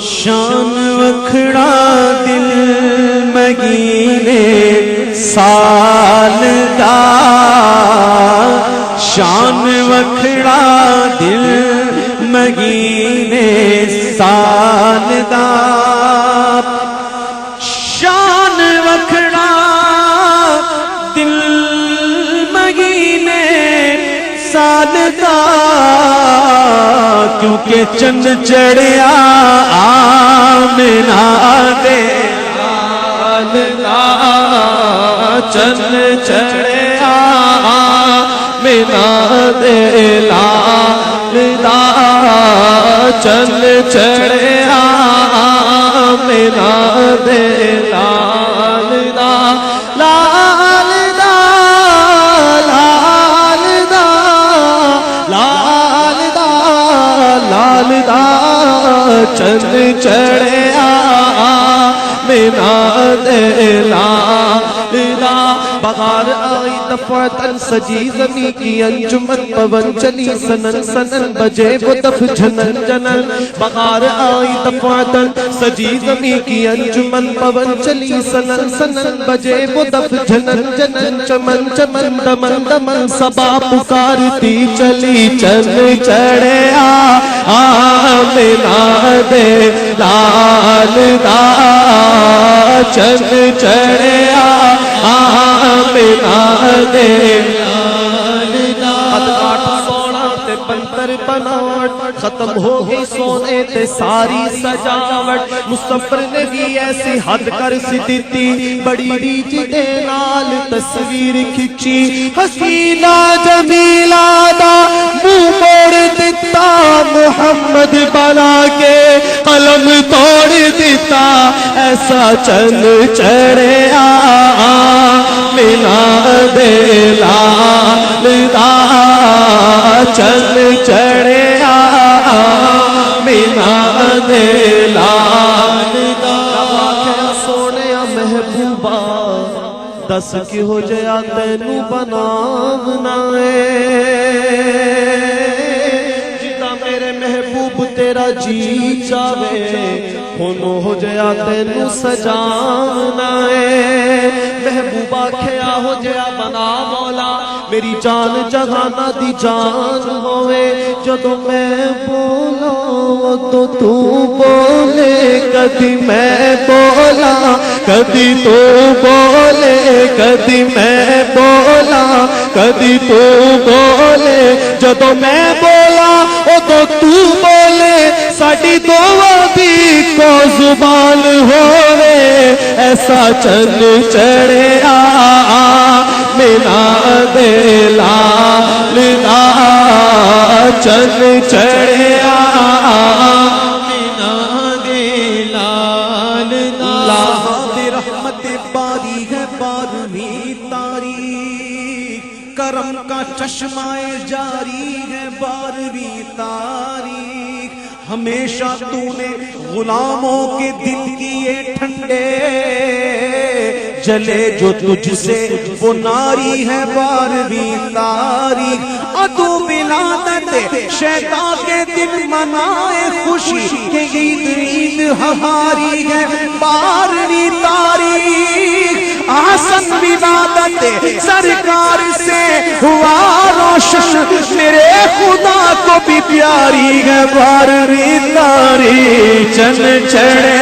شان وکھڑا دل مگینے سال دا، شان وکھڑا دل مگینے سال دا، شان وکھڑا دل مگینے سال دا، کیونکہ چند چڑھیا آمنہ دے لال دا، چند چڑھیا آمنہ دے لال دا، چند چڑھیا آمنہ دے لال دا، لال دا لال دا لال دا لال دا، چند چڑھیا آمنہ دے لال دا، بہار آئی دفعتاً سجی زمین کی انجمن، پون چلی سنن سنن بجے وہ دف جھنن جنن، بہار آئی دفعتاً سجی زمین کی انجمن، پون چلی سنن سنن بجے وہ دف جھنن جنن، چمن چمن دمن دمن صبا پکارتی چلی، چند چڑھیا آمنہ دے لال دا، چند چڑھیا آمنہ دے لال دا، ادکاٹ سونا تے پنتر بناوٹ، ختم ہو گئی سونے تے ساری سجاوٹ، مصور نے بھی ایسی حد کر سی دیتی، بڑی ریچ دے نال تصویر کھچی، حسینہ جمیلہ دا منہ موڑ دیتا، محمد بنا کے قلم توڑ دیتا، ایسا چند چڑھیا آمنہ دے لال دا، چند چڑھیا آمنہ دے لال دا، سونے محبوبہ دس کی ہو جیا تینو بناونا ہے، جتا میرے محبوب تیرا جی چاہے، ہونو ہو جیا تینو سجانا ہے، محبوبہ کھیا ہو جیا بنا مولا، میری جان جہانا دی جان ہوئے، جدو میں بولا تو بولے، کدی میں بولا کدی تو بولے، کدی میں بولا کدی تو بولے، جدو میں بولا تو بولے، ساڈی دعا دی کو زبان ہوئے، ایسا چند چڑھیا آمنہ دے لال دا، چند چڑھیا آمنہ دے لال دا، اللہ دی رحمت باری ہے بارہویں تاریخ، کرم کا چشمہ جاری ہے بارہویں تاریخ، ہمیشہ تو نے غلاموں کے دل کیے ٹھنڈے، جلے جو تجھ سے وہ ناری ہے بارہویں تاریخ، عدو ولادت شیطان کے دل منائے خوشی کہ عید عید ہماری ہے بارہویں تاریخ، حسن ولادت سرکار سے ہوا روشن، میرے خدا کو بھی پیاری ہے بارہویں تاریخ، چند چڑھے